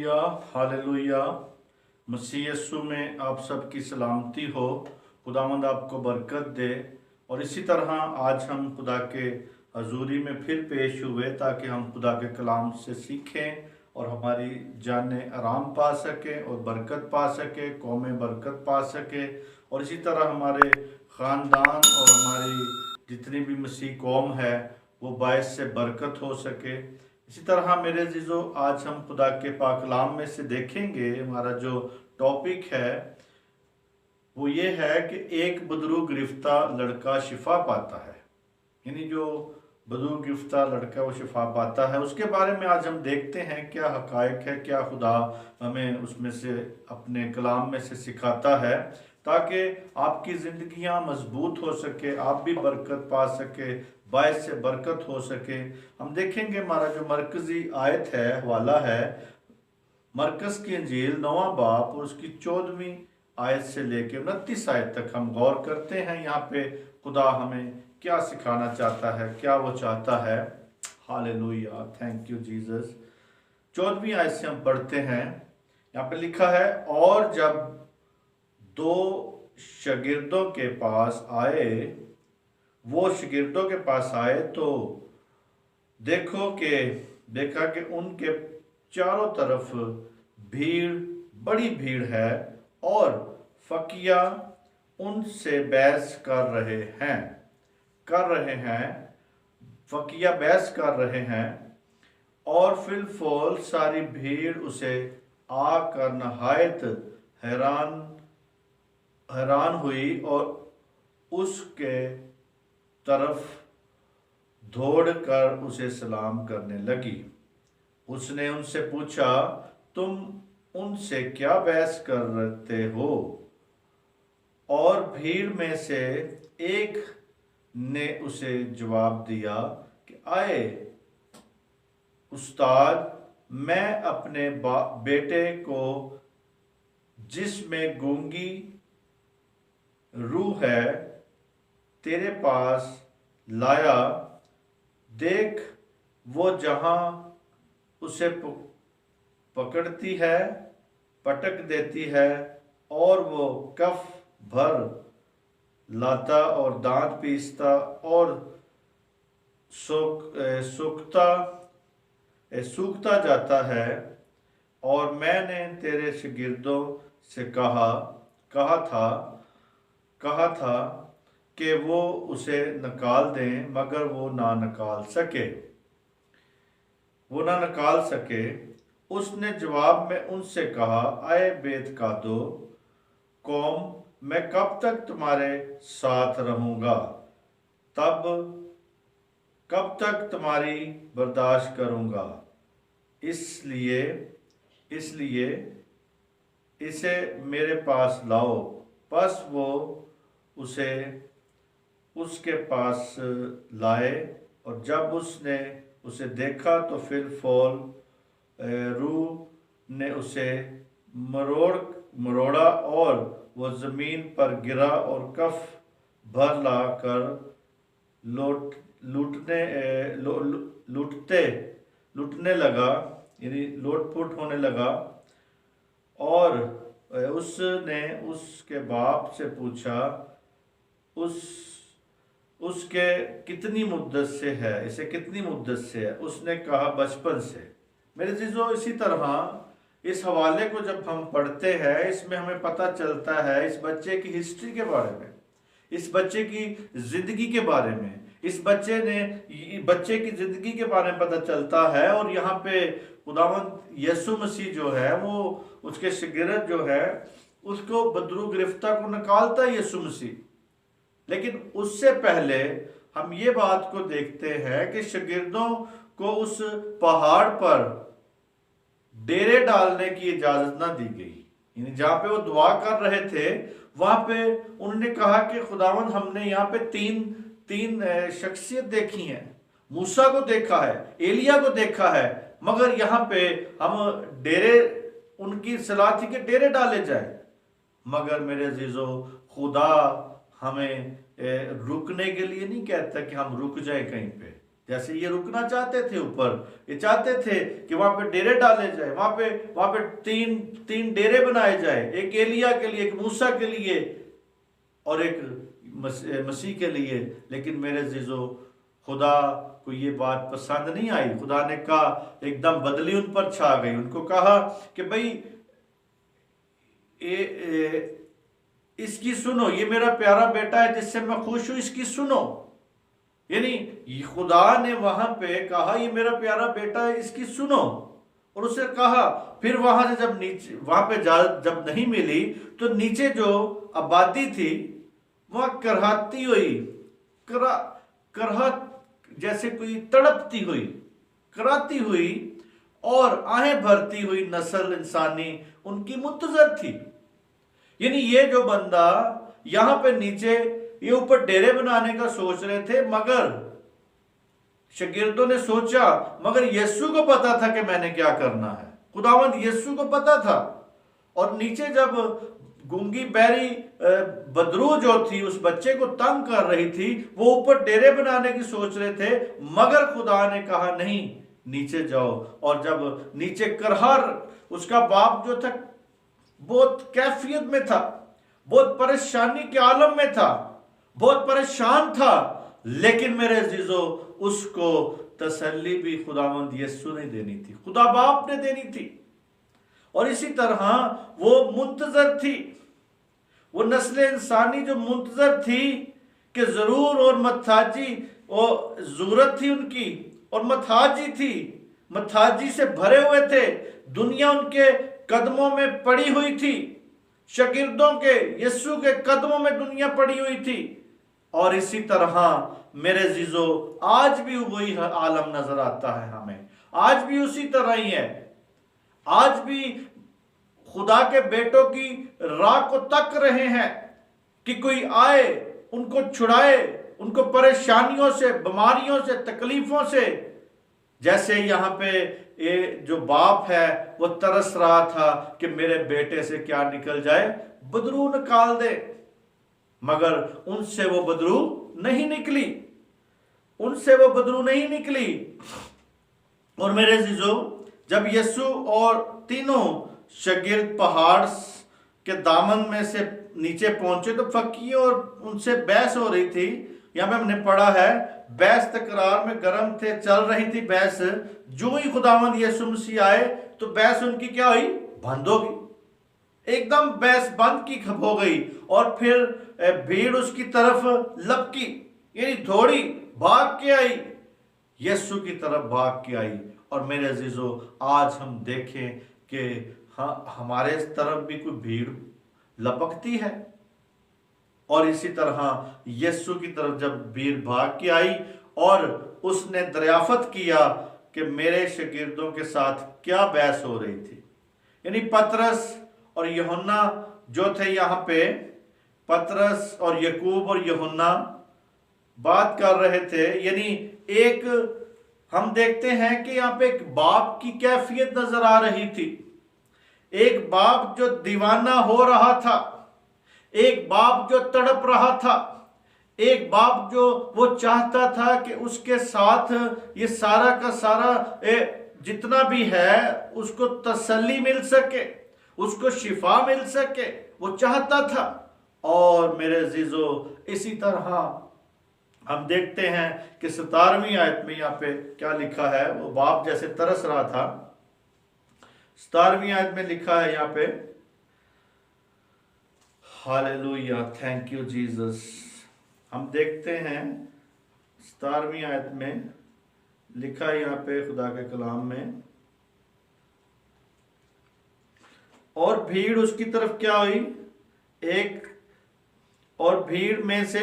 Hallelujah hallelujah. मसीह यीशु में आप सबकी सलामती हो। खुदावंद आपको बरकत दे। और इसी तरह आज हम खुदा के हजूरी में फिर पेश हुए ताकि हम खुदा के कलाम से सीखें और हमारी जानें आराम पा सकें और बरकत पा सके, कौमें बरकत पा सके और इसी तरह हमारे ख़ानदान और हमारी जितनी भी मसीह कौम है वो बायस से बरकत हो सके। इसी तरह मेरे अजीज़ों, आज हम खुदा के पाक कलाम में से देखेंगे। हमारा जो टॉपिक है वो ये है कि एक बदरू गिरफ्ता लड़का शिफा पाता है, यानी जो बदरू गिरफ्ता लड़का वो शिफा पाता है, उसके बारे में आज हम देखते हैं क्या हकायक है, क्या खुदा हमें उसमें से अपने कलाम में से सिखाता है ताकि आपकी ज़िंदगियां मजबूत हो सके, आप भी बरकत पा सके, बायस से बरकत हो सके। हम देखेंगे हमारा जो मरकज़ी आयत है, हवाला है मरकज़ की इंजील 9वां बाब और उसकी 14वीं आयत से लेकर 29 आयत तक हम गौर करते हैं। यहाँ पे खुदा हमें क्या सिखाना चाहता है, क्या वो चाहता है। Hallelujah, thank you Jesus. 14वीं आयत से हम पढ़ते हैं। यहाँ पे लिखा है, और जब दो शागिर्दों के पास आए, वो शागिर्दों के पास आए तो देखा कि उनके चारों तरफ भीड़, बड़ी भीड़ है और फकीया उनसे बहस कर रहे हैं फकीया बहस कर रहे हैं। और फिलफौल सारी भीड़ उसे आकर नहायत हैरान हुई और उसके तरफ दौड़कर उसे सलाम करने लगी। उसने उनसे पूछा, तुम उनसे क्या बहस करते हो? और भीड़ में से एक ने उसे जवाब दिया कि आए उस्ताद, मैं अपने बेटे को जिसमें गूंगी रूह है तेरे पास लाया। देख, वो जहां उसे पकड़ती है, पटक देती है और वो कफ भर लाता और दांत पीसता और सूखता जाता है। और मैंने तेरे शागिर्दों से कहा था कि वो उसे निकाल दें, मगर वो ना निकाल सके। उसने जवाब में उनसे कहा, आए बेत का दो कौम, मैं कब तक तुम्हारे साथ रहूंगा? कब तक तुम्हारी बर्दाश्त करूंगा? इसलिए इसे मेरे पास लाओ। बस वो उसे उसके पास लाए और जब उसने उसे देखा तो फिलफौल रूह ने उसे मरोड़ा और वो जमीन पर गिरा और कफ भर ला कर लूटने लगा, यानी लोटपुट होने लगा। और उसने उसके बाप से पूछा, उसके कितनी मुद्दत से है, इसे कितनी मुद्दत से है? उसने कहा, बचपन से। मेरे जीजो, इसी तरह इस हवाले को जब हम पढ़ते हैं, इसमें हमें पता चलता है इस बच्चे की हिस्ट्री के बारे में, इस बच्चे की जिंदगी के बारे में, इस बच्चे की जिंदगी के बारे में पता चलता है। और यहाँ पे खुदावंद यीशु मसीह जो है वो उसके शागिर्द जो है उसको बदरू गिरफ्ता को निकालता है यीशु मसीह। लेकिन उससे पहले हम ये बात को देखते हैं कि शागिर्दों को उस पहाड़ पर डेरे डालने की इजाजत ना दी गई, यानी जहां पे वो दुआ कर रहे थे वहां पे उन्होंने कहा कि खुदावंद, हमने यहाँ पे तीन शख्सियत देखी हैं, मूसा को देखा है, एलिया को देखा है, मगर यहाँ पे हम डेरे, उनकी सलाह थी कि डेरे डाले जाए। मगर मेरे अजीजों, खुदा हमें रुकने के लिए नहीं कहता कि हम रुक जाए कहीं पे। जैसे ये रुकना चाहते थे ऊपर, ये चाहते थे कि वहां पे डेरे डाले जाए, वहां पे तीन डेरे बनाए जाए, एक एलिया के लिए, एक मूसा के लिए और एक मसीह के लिए। लेकिन मेरे अजीजों, खुदा को ये बात पसंद नहीं आई। खुदा ने कहा, एकदम बदली उन पर छा गई। उनको कहा कि भाई इसकी सुनो, ये मेरा प्यारा बेटा है जिससे मैं खुश हूं, इसकी सुनो। यानी खुदा ने वहां पे कहा ये मेरा प्यारा बेटा है, इसकी सुनो। और उसे कहा, फिर वहां से जब नीचे, वहां पे जब नहीं मिली तो नीचे जो आबादी थी वह करहाती हुई, करहत जैसे कोई तड़पती हुई, कराती हुई और आहें भरती हुई नस्ल इंसानी उनकी मुंतजर थी। यानी ये जो बंदा यहां पे नीचे, ये ऊपर डेरे बनाने का सोच रहे थे, मगर शागिर्दों ने सोचा, मगर यीशु को पता था कि मैंने क्या करना है। खुदावंद यीशु को पता था। और नीचे जब गूंगी बैरी बदरू जो थी उस बच्चे को तंग कर रही थी, वो ऊपर डेरे बनाने की सोच रहे थे, मगर खुदा ने कहा नहीं, नीचे जाओ। और जब नीचे करहर, उसका बाप जो था बहुत कैफियत में था, बहुत परेशानी के आलम में था, बहुत परेशान था, लेकिन मेरे अजीजों उसको तसल्ली भी खुदावंद यीशु ने देनी थी, खुदा बाप ने देनी थी। और इसी तरह वो मुंतजर थी, वो नस्ल इंसानी जो मुंतजर थी कि जरूर, और मथाजी, वो जरूरत थी उनकी, और मथाजी थी, मथाजी से भरे हुए थे। दुनिया उनके कदमों में पड़ी हुई थी, शागिर्दों के, यीशु के कदमों में दुनिया पड़ी हुई थी। और इसी तरह मेरे अजीजों आज भी वही आलम नजर आता है हमें, आज भी उसी तरह ही है। आज भी खुदा के बेटों की राह को तक रहे हैं कि कोई आए, उनको छुड़ाए, उनको परेशानियों से, बीमारियों से, तकलीफों से। जैसे यहाँ पे ये जो बाप है वो तरस रहा था कि मेरे बेटे से क्या निकल जाए, बदरू निकाल दे, मगर उनसे वो बदरू नहीं निकली, उनसे वो बदरू नहीं निकली। और मेरे अजीजों, जब यीशु और तीनों शागिर्द पहाड़ के दामन में से नीचे पहुंचे तो फकीर और उनसे बहस हो रही थी। यहां पे हमने पढ़ा है, बहस तकरार में गर्म थे, चल रही थी बहस। जो ही खुदावंद यीशु मसीह आए तो बहस उनकी क्या हुई, बंद हो गई, एकदम बहस बंद की हो गई। और फिर भीड़ उसकी तरफ लपकी, यानी दौड़ी, भाग के आई, यीशु की तरफ भाग के आई। और मेरे अजीजों, आज हम देखें कि हाँ, हमारे इस तरफ भी कोई भीड़ लपकती है। और इसी तरह यीशु की तरफ जब भीड़ भाग के आई और उसने दरियाफत किया कि मेरे शागिर्दों के साथ क्या बहस हो रही थी। यानी पतरस और यूहन्ना जो थे यहाँ पे, पतरस और याकूब और यूहन्ना बात कर रहे थे। यानी एक, हम देखते हैं कि यहाँ पे एक बाप की कैफियत नजर आ रही थी, एक बाप जो दीवाना हो रहा था, एक बाप जो तड़प रहा था, एक बाप जो वो चाहता था कि उसके साथ ये सारा का सारा जितना भी है उसको तसल्ली मिल सके, उसको शिफा मिल सके, वो चाहता था। और मेरे अजीजों, इसी तरह हम देखते हैं कि 17वीं आयत में यहाँ पे क्या लिखा है, वो बाप जैसे तरस रहा था। 17वीं आयत में लिखा है यहाँ पे, हालेलुया, थैंक यू जीसस। हम देखते हैं 17वीं आयत में लिखा है यहाँ पे खुदा के कलाम में, और भीड़ उसकी तरफ क्या हुई, एक, और भीड़ में से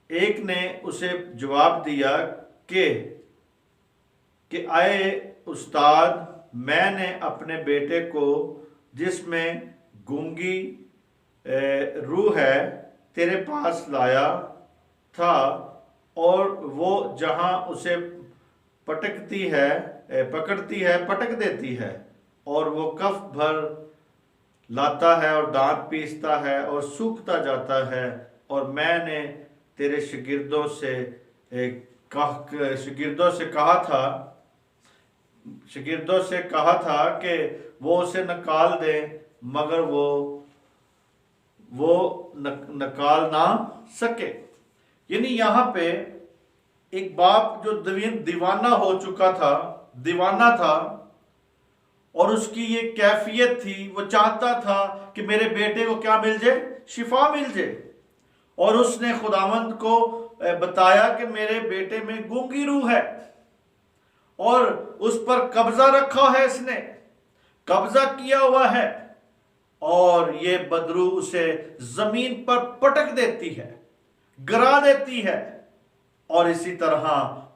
एक ने उसे जवाब दिया कि आए उस्ताद, मैंने अपने बेटे को जिसमें गूंगी रूह है तेरे पास लाया था, और वो जहां उसे पटकती है, पकड़ती है, पटक देती है, और वो कफ भर लाता है और दांत पीसता है और सूखता जाता है। और मैंने तेरे शागिर्दों से शागिर्दों से कहा था कि वो उसे निकाल दें, मगर वो निकाल ना सके। यानी यहाँ पे एक बाप जो दीवाना हो चुका था, दीवाना था, और उसकी ये कैफियत थी, वो चाहता था कि मेरे बेटे को क्या मिल जाए, शिफा मिल जाए। और उसने खुदावंद को बताया कि मेरे बेटे में गूंगी रूह है और उस पर कब्जा रखा है, इसने कब्जा किया हुआ है, और ये बदरू उसे जमीन पर पटक देती है, गिरा देती है, और इसी तरह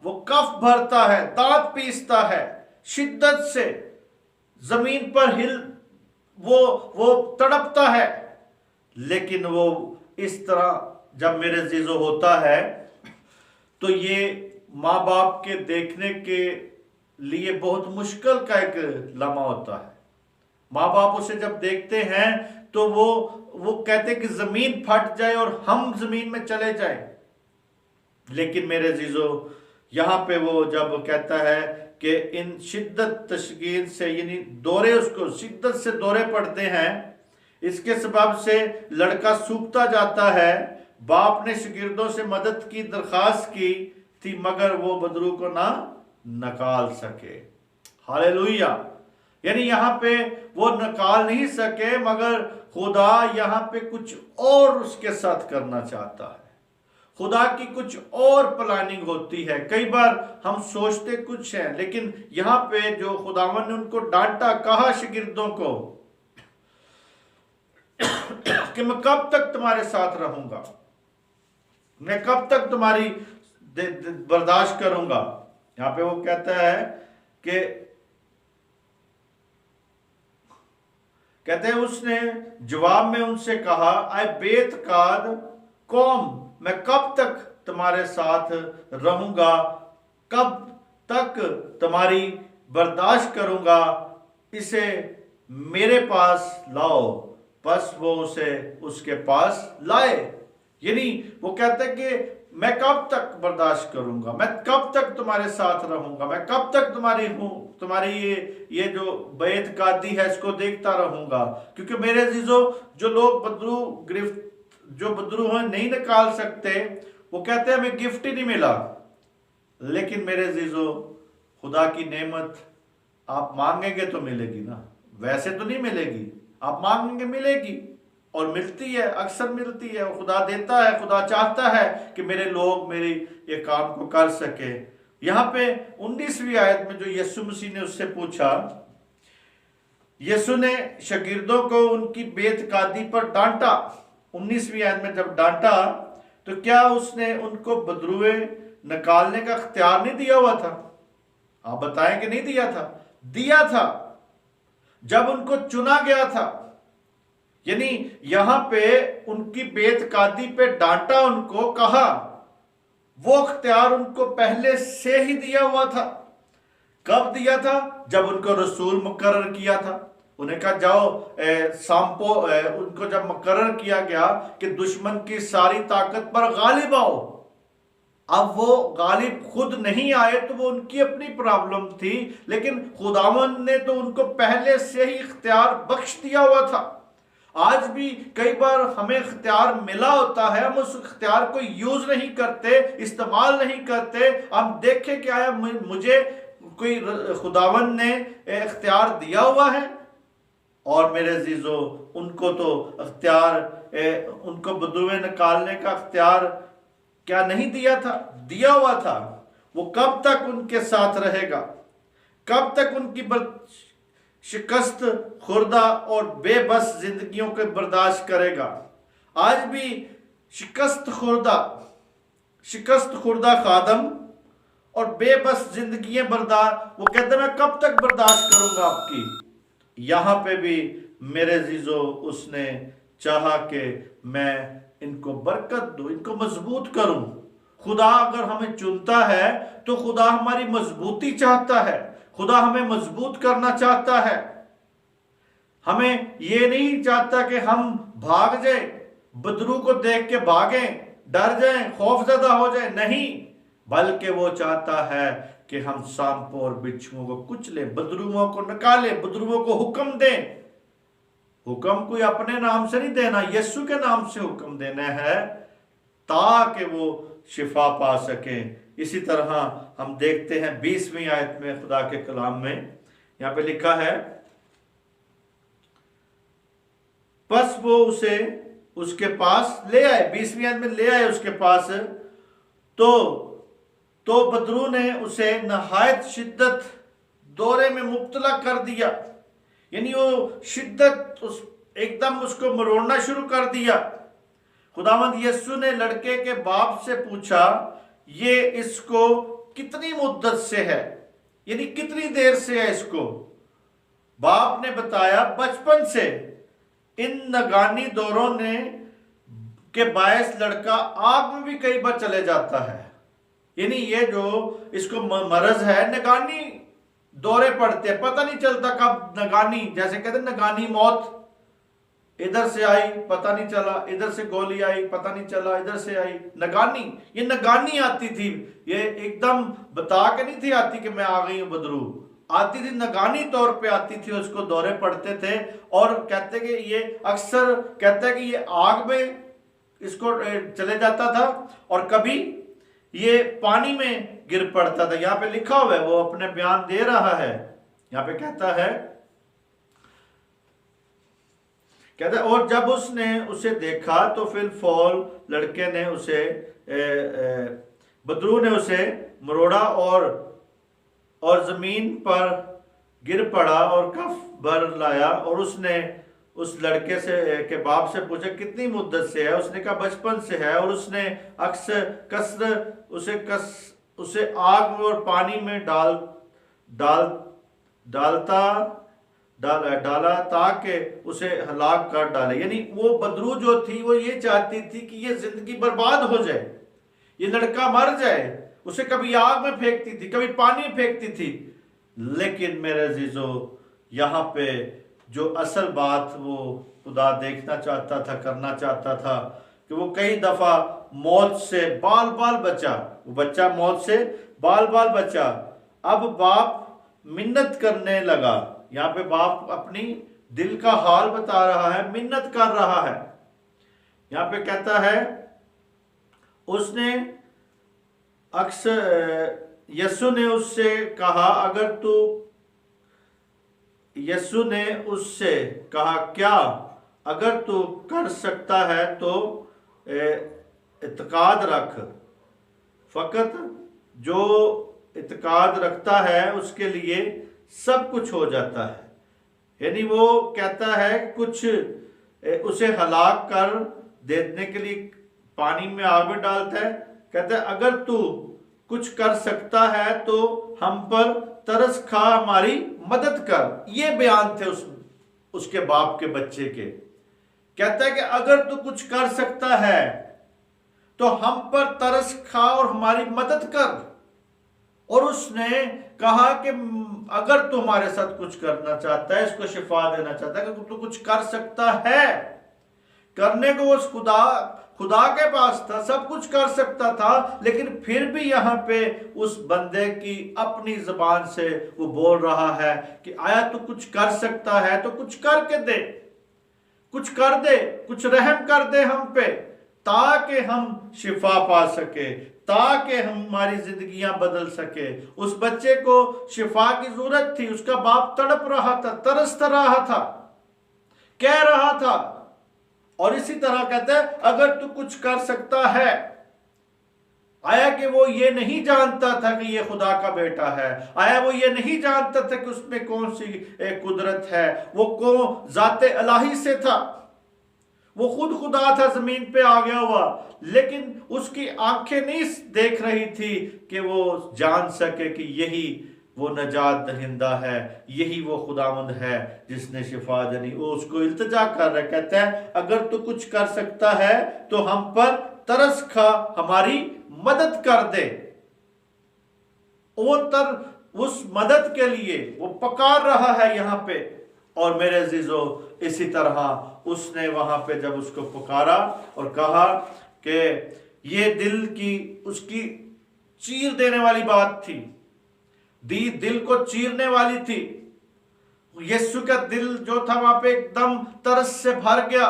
वो कफ भरता है, दांत पीसता है, शिद्दत से जमीन पर वो तड़पता है। लेकिन वो इस तरह जब मेरे जीजो होता है तो ये माँ बाप के देखने के लिए बहुत मुश्किल का एक लम्हा होता है। माँ बाप उसे जब देखते हैं तो वो कहते कि जमीन फट जाए और हम जमीन में चले जाए। लेकिन मेरे जीजो यहाँ पे वो जब कहता है कि इन शिद्दत तशकील से, यानी दौरे, उसको शिद्दत से दौरे पड़ते हैं, इसके सबब से लड़का सूखता जाता है। बाप ने शागिर्दों से मदद की दरखास्त की थी, मगर वो बदरू को ना निकाल सके। हालेलुया। यानी यहाँ पे वो निकाल नहीं सके, मगर खुदा यहाँ पे कुछ और उसके साथ करना चाहता है। खुदा की कुछ और प्लानिंग होती है। कई बार हम सोचते कुछ है, लेकिन यहाँ पे जो खुदावन ने उनको डांटा, कहा शागिर्दों को कि मैं कब तक तुम्हारे साथ रहूंगा, मैं कब तक तुम्हारी बर्दाश्त करूंगा। यहाँ पे वो कहता है कि कहते हैं उसने जवाब में उनसे कहा, आए बेतकाद कौम, मैं कब तक तुम्हारे साथ रहूंगा, कब तक तुम्हारी बर्दाश्त करूंगा, इसे मेरे पास लाओ। बस वो उसे उसके पास लाए। यानी वो कहते हैं कि मैं कब तक बर्दाश्त करूंगा, मैं कब तक तुम्हारे साथ रहूंगा, मैं कब तक तुम्हारी ये जो बेतकादी है इसको देखता रहूंगा। क्योंकि मेरे अजीजों, जो लोग बदरू हैं नहीं निकाल सकते, वो कहते हैं हमें गिफ्ट ही नहीं मिला। लेकिन मेरे अजीजों, खुदा की नेमत आप मांगेंगे तो मिलेगी ना, वैसे तो नहीं मिलेगी, आप मांगेंगे मिलेगी, और मिलती है, अक्सर मिलती है। खुदा देता है, खुदा चाहता है कि मेरे लोग मेरे ये काम को कर सके। यहाँ पे 19वीं आयत में जो यीशु मसीह ने उससे पूछा, यीशु ने शागिर्दों को उनकी बेतकादी पर डांटा। 19वीं आयत में जब डांटा तो क्या उसने उनको बदरुए निकालने का इख्तियार नहीं दिया हुआ था? आप बताएं कि नहीं दिया था? दिया था, जब उनको चुना गया था। यानी यहां पे उनकी बेतकादी पे डांटा, उनको कहा, वो इख्तियार उनको पहले से ही दिया हुआ था। कब दिया था? जब उनको रसूल मुकर्रर किया था। उन्हें कहा जाओ उनको जब मुकर्रर किया गया कि दुश्मन की सारी ताकत पर गालिब आओ। अब वो गालिब खुद नहीं आए तो वो उनकी अपनी प्रॉब्लम थी, लेकिन खुदावन ने तो उनको पहले से ही इख्तियार बख्श दिया हुआ था। आज भी कई बार हमें इख्तियार मिला होता है, हम उस इख्तियार को यूज नहीं करते, इस्तेमाल नहीं करते। हम देखें क्या है, मुझे कोई खुदावन ने इख्तियार दिया हुआ है, और मेरे अजीजों उनको तो इख्तियार, उनको बदुए निकालने का इख्तियार क्या नहीं दिया था? दिया हुआ था। वो कब तक उनके साथ रहेगा? कब तक उनकी शिकस्त खुर्दा और बेबस जिंदगियों को बर्दाश्त करेगा? आज भी शिकस्त खुर्दा खादम और बेबस जिंदगी वो कहते मैं कब तक बर्दाश्त करूंगा आपकी। यहां पे भी मेरे अजीजों उसने चाहा कि मैं इनको बरकत दूं, इनको मजबूत करूं। खुदा अगर हमें चुनता है तो खुदा हमारी मजबूती चाहता है, खुदा हमें मजबूत करना चाहता है। हमें ये नहीं चाहता कि हम भाग जाए, बदरू को देख के भागें, डर जाएं, खौफजदा हो जाए। नहीं, बल्कि वो चाहता है कि हम सांपों और बिच्छुओं को कुचले, बदरूमों को निकाले, बदरूमों को हुक्म दें। हुक्म कोई अपने नाम से नहीं देना, यीशु के नाम से हुक्म देना है ताकि वो शिफा पा सकें। इसी तरह हम देखते हैं 20वीं आयत में खुदा के कलाम में यहाँ पे लिखा है, बस वो उसे उसके पास ले आए, 20वीं आयत में ले आए उसके पास, तो बदरू ने उसे नहायत शिद्दत दौरे में मुब्तला कर दिया, यानी वो शिद्दत एकदम उसको मरोड़ना शुरू कर दिया। खुदावंद यीशु ने लड़के के बाप से पूछा, ये इसको कितनी मुद्दत से है, यानी कितनी देर से है इसको? बाप ने बताया, बचपन से। इन नगानी दौरों ने के बायस लड़का आग में भी कई बार चले जाता है, यानी ये जो इसको मरज है, नगानी दौरे पड़ते हैं, पता नहीं चलता कब नगानी, जैसे कहते हैं नगानी मौत, इधर से आई पता नहीं चला, इधर से गोली आई पता नहीं चला, इधर से आई नगानी। ये नगानी आती थी, ये एकदम बता के नहीं थी आती कि मैं आ गई हूं बदरू, आती थी नगानी तौर पे आती थी, उसको दौरे पड़ते थे। और कहते कि ये अक्सर कहते कि ये आग में इसको चले जाता था और कभी ये पानी में गिर पड़ता था। यहाँ पे लिखा हुआ है, वो अपने बयान दे रहा है, यहाँ पे कहता है और जब उसने उसे देखा तो फिर फौल लड़के ने उसे बदरू ने उसे मरोड़ा और जमीन पर गिर पड़ा और कफ भर लाया। और उसने उस लड़के से के बाप से पूछा, कितनी मुद्दत से है? उसने कहा, बचपन से है। और उसने अक्सर उसे आग में और पानी में डाला ताकि उसे हलाक कर डाले। यानी वो बदरू जो थी वो ये चाहती थी कि ये जिंदगी बर्बाद हो जाए, ये लड़का मर जाए। उसे कभी आग में फेंकती थी, कभी पानी में फेंकती थी। लेकिन मेरे अजीजों, यहाँ पे जो असल बात वो खुदा देखना चाहता था, करना चाहता था कि वो कई दफा मौत से बाल बाल बचा, वो बच्चा मौत से बाल बाल बचा। अब बाप मिन्नत करने लगा। यहाँ पे बाप अपनी दिल का हाल बता रहा है, मिन्नत कर रहा है। यहाँ पे कहता है, उसने अक्सर यीशु ने उससे कहा, यीशु ने उससे कहा, क्या अगर तू कर सकता है तो इत्काद रख। फकत जो इत्काद रखता है उसके लिए सब कुछ हो जाता है। यानी वो कहता है कुछ उसे हलाक कर देने के लिए पानी में आग में डालता है। कहता है अगर तू कुछ कर सकता है तो हम पर तरस खा, हमारी मदद कर। ये बयान थे उसके बाप के बच्चे के। कहता है कि अगर तू कुछ कर सकता है तो हम पर तरस खा और हमारी मदद कर। और उसने कहा कि अगर तू हमारे साथ कुछ करना चाहता है, इसको शिफा देना चाहता है, कि तू कुछ कर सकता है। करने को उस खुदा के पास था, सब कुछ कर सकता था, लेकिन फिर भी यहाँ पे उस बंदे की अपनी जबान से वो बोल रहा है कि आया तू कुछ कर सकता है तो कुछ करके दे, कुछ कर दे, कुछ रहम कर दे हम पे, ताकि हम शिफा पा सके, ताकि हमारी जिंदगियां बदल सके। उस बच्चे को शिफा की जरूरत थी। उसका बाप तड़प रहा था, तरस रहा था, कह रहा था। और इसी तरह कहते हैं अगर तू कुछ कर सकता है। आया कि वो ये नहीं जानता था कि ये खुदा का बेटा है। आया वो ये नहीं जानता था कि उसमें कौन सी कुदरत है, वो कौन जाते इलाही से था, वो खुद खुदा था जमीन पे आ गया हुआ। लेकिन उसकी आंखें नहीं देख रही थी कि वो जान सके कि यही वो नजात दहिंदा है, यही वो खुदावंद है जिसने शिफा देनी। वो उसको इल्तिजा कर रहा है, कहता है अगर तू कुछ कर सकता है तो हम पर तरस खा, हमारी मदद कर दे। उस मदद के लिए वो पकार रहा है यहाँ पे। और मेरे अजीजों, इसी तरह उसने वहां पे जब उसको पुकारा और कहा कि ये दिल की उसकी चीर देने वाली बात थी, दिल को चीरने वाली थी। यीशु का दिल जो था वहां पे एकदम तरस से भर गया,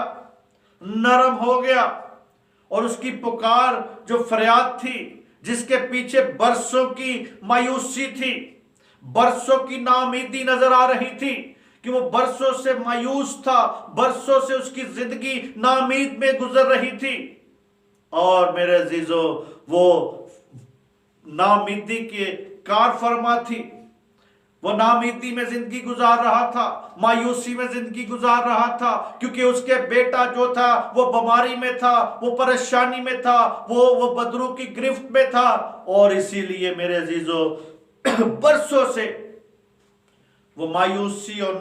नरम हो गया, और उसकी पुकार जो फरियाद थी, जिसके पीछे बरसों की मायूसी थी, बरसों की नाउमीदी नजर आ रही थी, कि वो बरसों से मायूस था, बरसों से उसकी जिंदगी नाउमीद में गुजर रही थी। और मेरे अजीजों, वो नाउमीदी के कार फरमा थी, वो नाउमीदी में जिंदगी गुजार रहा था, मायूसी में जिंदगी गुजार रहा था, क्योंकि उसके बेटा जो था वो बीमारी में था, वो परेशानी में था, वो बदरू की गिरफ्त में था। और इसीलिए मेरे अजीजों, बरसों से वो मायूसी और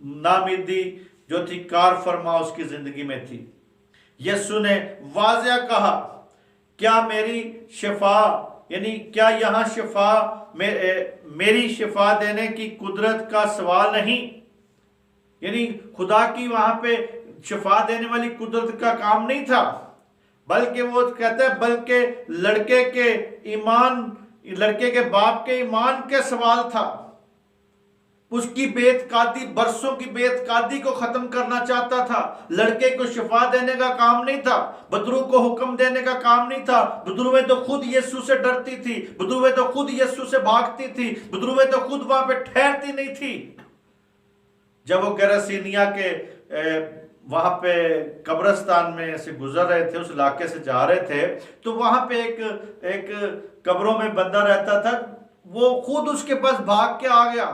नामीदी जो थी कार फरमा उसकी जिंदगी में थी। यीशु ने वाज़िया कहा, क्या मेरी शिफा, यानी क्या यहां शिफा मेरी शिफा देने की कुदरत का सवाल नहीं, यानी खुदा की वहां पे शिफा देने वाली कुदरत का काम नहीं था, बल्कि वो कहते हैं बल्कि लड़के के बाप के ईमान के सवाल था। उसकी बेतकादी, बरसों की बेतकादी को खत्म करना चाहता था। लड़के को शिफा देने का काम नहीं था, बदरू को हुक्म देने का काम नहीं था। बदरूएं तो खुद यीशु से डरती थी, बदरूएं तो खुद यीशु से भागती थी, बदरूएं तो खुद वहां पे ठहरती नहीं थी। जब वो गेरासेनिया के वहां पे कब्रिस्तान में से गुजर रहे थे, उस इलाके से जा रहे थे, तो वहां पे एक कब्रों में बंदा रहता था। वो खुद उसके पास भाग के आ गया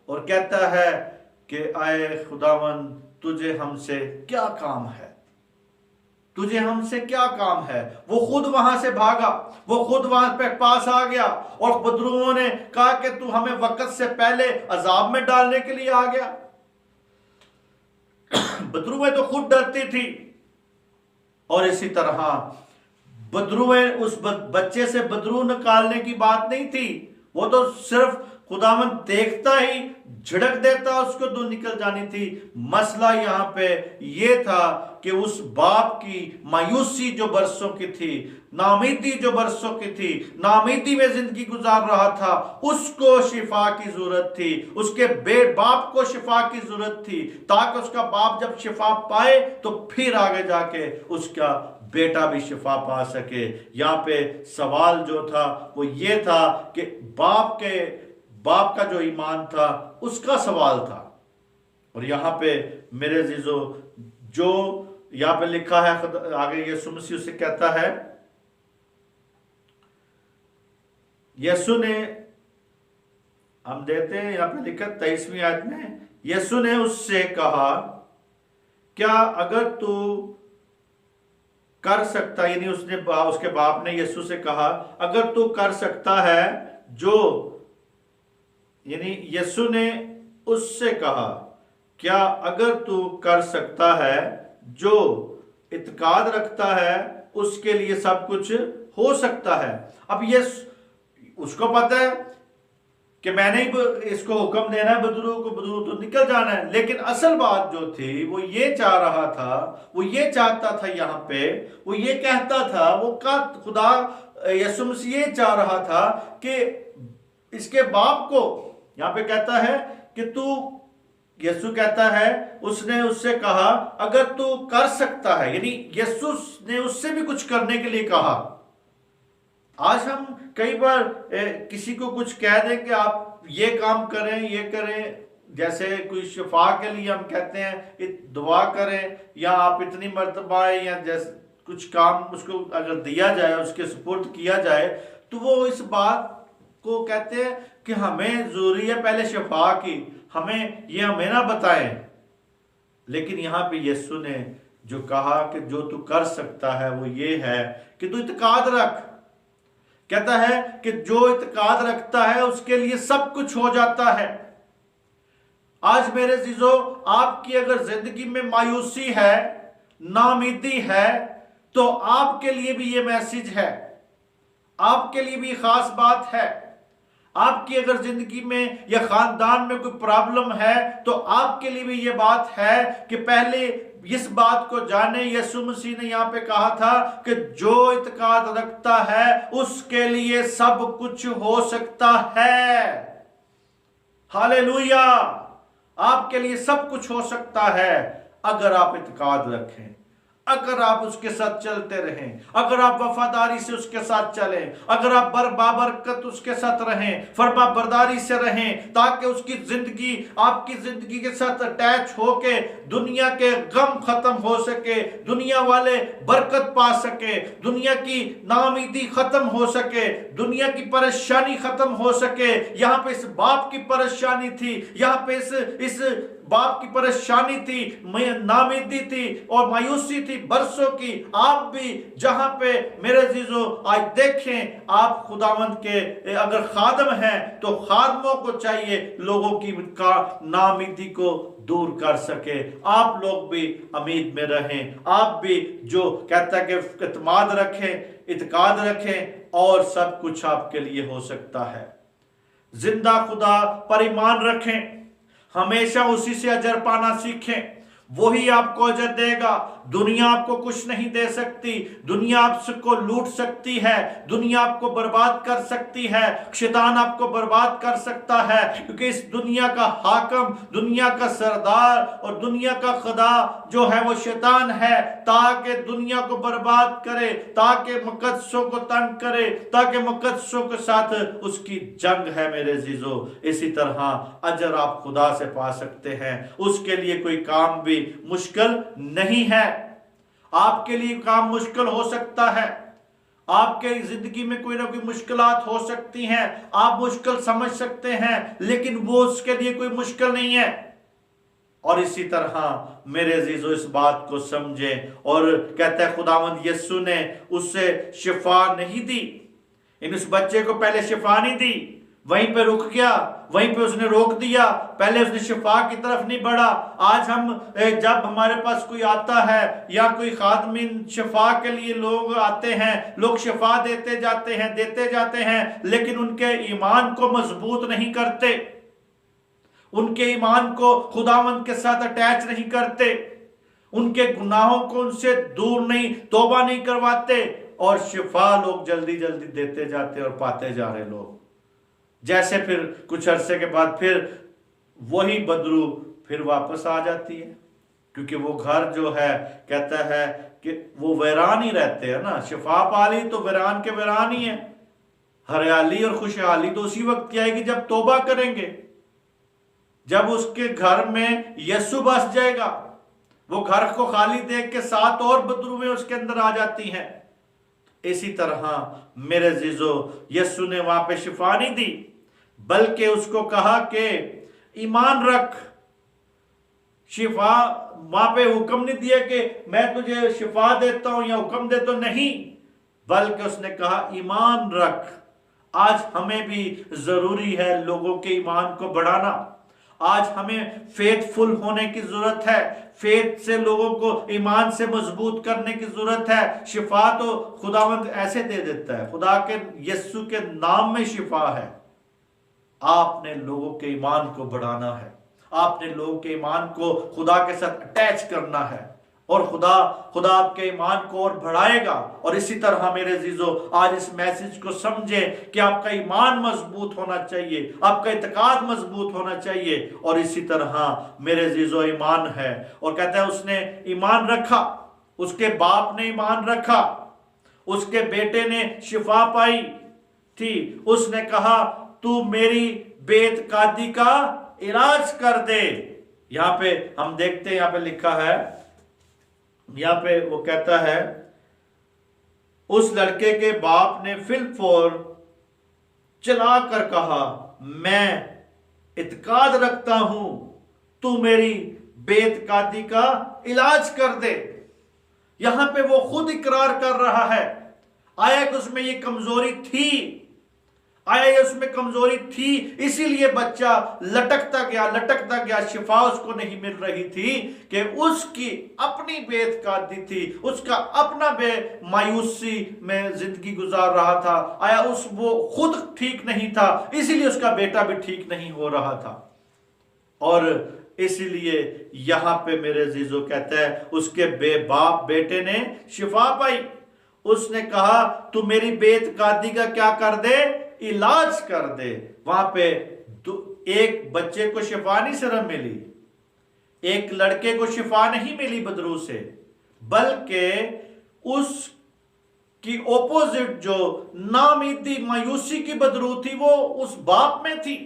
और कहता है कि आए खुदावन, तुझे हमसे क्या काम है, तुझे हमसे क्या काम है। वो खुद वहां से भागा, वो खुद वहां पे पास आ गया, और बदरूओं ने कहा कि तू हमें वक्त से पहले अजाब में डालने के लिए आ गया। बदरूएं तो खुद डरती थी। और इसी तरह बदरूएं, उस बच्चे से बदरू निकालने की बात नहीं थी, वो तो सिर्फ खुदावन देखता ही झड़क देता, उसको तो निकल जानी थी। मसला यहां पे ये था कि उस बाप की मायूसी जो बरसों की थी, नाउमीदी जो बरसों की थी, नाउमीदी में जिंदगी गुजार रहा था, उसको शिफा की जरूरत थी, उसके बाप को शिफा की जरूरत थी, ताकि उसका बाप जब शिफा पाए तो फिर आगे जाके उसका बेटा भी शिफा पा सके। यहाँ पे सवाल जो था वो ये था कि बाप का जो ईमान था उसका सवाल था। और यहाँ पे मेरे अजीजों, जो यहाँ पे लिखा है, आगे यीशु मसीह से कहता है, यीशु ने, हम देते हैं यहाँ पे लिखा 23वीं आयत में, यीशु ने उससे कहा, क्या अगर तू कर सकता, यानी उसके बाप ने यीशु से कहा, अगर तू कर सकता है जो, यानी यीशु ने उससे कहा, क्या अगर तू कर सकता है, जो इत्काद रखता है उसके लिए सब कुछ हो सकता है। अब ये उसको पता है कि मैंने ही इसको हुक्म देना है, बदरू तो निकल जाना है। लेकिन असल बात जो थी वो ये चाह रहा था, वो ये चाहता था, यहाँ पे वो ये कहता था, वो का खुदा यीशु मसीह ये चाह रहा था कि इसके बाप को, यहाँ पे कहता है कि तू, यीशु कहता है, उसने उससे कहा अगर तू कर सकता है, यानी यीशु ने उससे भी कुछ करने के लिए कहा। आज हम कई बार किसी को कुछ कह दें कि आप ये काम करें, ये करें, जैसे कोई शिफा के लिए हम कहते हैं दुआ करें, या आप इतनी मर्तबा, या जैसे कुछ काम उसको अगर दिया जाए, उसके सुपुर्द किया जाए, तो वो इस बात को कहते हैं कि हमें जरूरी है पहले शिफा की, हमें ना बताएं। लेकिन यहाँ पे यीशु ने जो कहा कि जो तू कर सकता है वो ये है कि तू इत्काद रख। कहता है कि जो इत्काद रखता है उसके लिए सब कुछ हो जाता है। आज मेरे अजीजों, आपकी अगर जिंदगी में मायूसी है, नाउमीदी है, तो आपके लिए भी ये मैसेज है, आपके लिए भी खास बात है। आपकी अगर जिंदगी में या खानदान में कोई प्रॉब्लम है, तो आपके लिए भी ये बात है कि पहले इस बात को जाने, यीशु मसीह ने यहाँ पे कहा था कि जो इत्काद रखता है उसके लिए सब कुछ हो सकता है। हालेलुया, आपके लिए सब कुछ हो सकता है अगर आप इत्काद रखें, अगर आप उसके साथ चलते रहें, अगर आप वफादारी से उसके साथ चलें, अगर आप बाबरकत उसके साथ रहें, फरमाबरदारी से रहें, ताकि उसकी जिंदगी आपकी जिंदगी के साथ अटैच होके दुनिया के गम खत्म हो सके, दुनिया वाले बरकत पा सके, दुनिया की नाउमीदी खत्म हो सके, दुनिया की परेशानी खत्म हो सके। यहाँ पे इस बाप की परेशानी थी, यहाँ पे इस बाप की परेशानी थी, नाउमीदी थी और मायूसी थी बरसों की। आप भी जहां पे मेरे अजीजों आज देखें, आप खुदावंद के अगर खादम हैं तो खादमों को चाहिए लोगों की नाउमीदी को दूर कर सके। आप लोग भी उम्मीद में रहें, आप भी जो कहता है कि इत्माद रखें, इत्काद रखें और सब कुछ आपके लिए हो सकता है। जिंदा खुदा पर ईमान रखें, हमेशा उसी से अजर पाना सीखें, वही आपको अजर देगा। दुनिया आपको कुछ नहीं दे सकती, दुनिया आपको लूट सकती है, दुनिया आपको बर्बाद कर सकती है, शैतान आपको बर्बाद कर सकता है, क्योंकि इस दुनिया का हाकम, दुनिया का सरदार और दुनिया का खुदा जो है वो शैतान है, ताकि दुनिया को बर्बाद करे, ताकि मुकद्दसों को तंग करे, ताकि मुकद्दसों के साथ उसकी जंग है मेरे अजीजों। इसी तरह अजर आप खुदा से पा सकते हैं, उसके लिए कोई काम भी मुश्किल नहीं है। आपके लिए काम मुश्किल हो सकता है, आपके जिंदगी में कोई ना कोई मुश्किलात हो सकती हैं, आप मुश्किल समझ सकते हैं, लेकिन वो उसके लिए कोई मुश्किल नहीं है। और इसी तरह मेरे अजीजों इस बात को समझें, और कहता है खुदावंद यीशु ने उससे शिफा नहीं दी, इन उस बच्चे को पहले शिफा नहीं दी, वहीं पे रुक गया, वहीं पे उसने रोक दिया, पहले उसने शिफा की तरफ नहीं बढ़ा। आज हम जब हमारे पास कोई आता है या कोई खादमीन शिफा के लिए लोग आते हैं, लोग शिफा देते जाते हैं, लेकिन उनके ईमान को मजबूत नहीं करते, उनके ईमान को खुदावंद के साथ अटैच नहीं करते, उनके गुनाहों को उनसे दूर नहीं, तौबा नहीं करवाते, और शिफा लोग जल्दी जल्दी देते जाते और पाते जा रहे लोग। जैसे फिर कुछ अरसे के बाद फिर वही बदरू फिर वापस आ जाती है, क्योंकि वो घर जो है कहता है कि वो वीरान ही रहते हैं ना। शिफा पाली तो वीरान के वीरान ही है। हरियाली और खुशहाली तो उसी वक्त आएगी जब तौबा करेंगे, जब उसके घर में यीशु बस जाएगा। वो घर को खाली देख के 7 और बदरूएं उसके अंदर आ जाती हैं। इसी तरह मेरे अजीजों यीशु ने वहां पे शिफा नहीं दी, बल्कि उसको कहा कि ईमान रख। शिफा वहां पे हुक्म नहीं दिया कि मैं तुझे शिफा देता हूं या हुक्म देता हूं, नहीं, बल्कि उसने कहा ईमान रख। आज हमें भी जरूरी है लोगों के ईमान को बढ़ाना। आज हमें फेथफुल होने की जरूरत है, फेथ से लोगों को ईमान से मजबूत करने की जरूरत है। शिफा तो खुदावंद ऐसे दे देता है, खुदा के यीशु के नाम में शिफा है। आपने लोगों के ईमान को बढ़ाना है, आपने लोगों के ईमान को खुदा के साथ अटैच करना है, और खुदा आपके ईमान को और बढ़ाएगा। और इसी तरह मेरे अजीजों आज इस मैसेज को समझें कि आपका ईमान मजबूत होना चाहिए, आपका इत्काद मजबूत होना चाहिए। और इसी तरह मेरे अजीजों ईमान है, और कहता है उसने ईमान रखा, उसके बाप ने ईमान रखा, उसके बेटे ने शिफा पाई थी। उसने कहा तू मेरी बेतकादी का इलाज कर दे। यहां पे हम देखते हैं, यहां पे लिखा है, यहां पे वो कहता है उस लड़के के बाप ने फिलफोर चला कर कहा मैं इत्काद रखता हूं, तू मेरी बेतकादी का इलाज कर दे। यहां पे वो खुद इकरार कर रहा है। आया कि उसमें ये कमजोरी थी, उसमें कमजोरी थी, इसीलिए बच्चा लटकता गया, शिफा उसको नहीं मिल रही थी कि उसकी अपनी बेतकादी थी, उसका अपना मायूसी में जिंदगी गुजार रहा था। वो खुद ठीक नहीं था, इसीलिए उसका बेटा भी ठीक नहीं हो रहा था। और इसलिए यहाँ पे मेरे अजीजों कहता है उसके बेबाप बेटे ने शिफा पाई। उसने कहा तू मेरी बेतकादी का क्या कर दे, इलाज कर दे। वहां पे एक बच्चे को शिफा नहीं सिर्फ मिली, एक लड़के को शिफा नहीं मिली बदरू से, बल्कि उस की ओपोजिट जो नामीदी मायूसी की बदरू थी वो उस बाप में थी,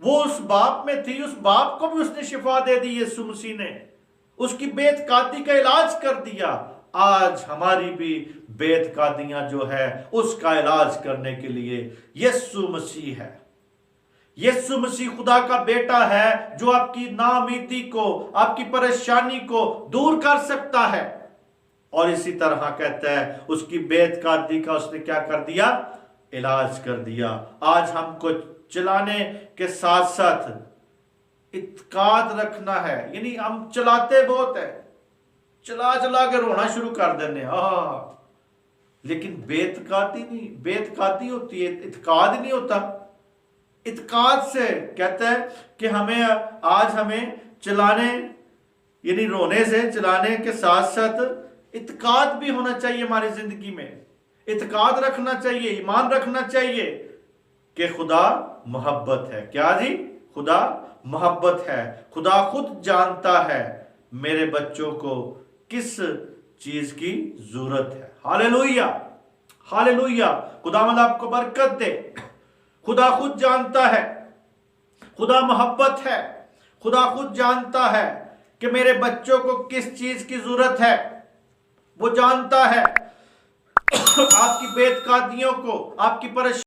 वो उस बाप में थी। उस बाप को भी उसने शिफा दे दी यीशु मसीह ने, उसकी बेतकादी का इलाज कर दिया। आज हमारी भी बेतकादियां जो है उसका इलाज करने के लिए यीशु मसीह है। यीशु मसीह खुदा का बेटा है जो आपकी नाउमीदी को, आपकी परेशानी को दूर कर सकता है। और इसी तरह कहता है उसकी बेतकादी का उसने क्या कर दिया, इलाज कर दिया। आज हमको चलाने के साथ साथ इत्काद रखना है, यानी हम चलाते बहुत है, चला चला के रोना शुरू कर देने, लेकिन बेतकादी नहीं, बेतकादी होती है, इत्काद नहीं होता। इत्काद से कहता है कि हमें चलाने, यानी रोने से चलाने के साथ साथ इत्काद भी होना चाहिए हमारी जिंदगी में। इत्काद रखना चाहिए, ईमान रखना चाहिए कि खुदा मोहब्बत है। क्या जी? खुदा मोहब्बत है। खुदा खुद जानता है मेरे बच्चों को किस चीज की जरूरत है। Hallelujah, hallelujah. खुदावंद आपको बरकत दे। खुदा खुद जानता है, खुदा मोहब्बत है। खुदा खुद जानता है कि मेरे बच्चों को किस चीज की जरूरत है। वो जानता है आपकी बेतकादियों को, आपकी परेशानी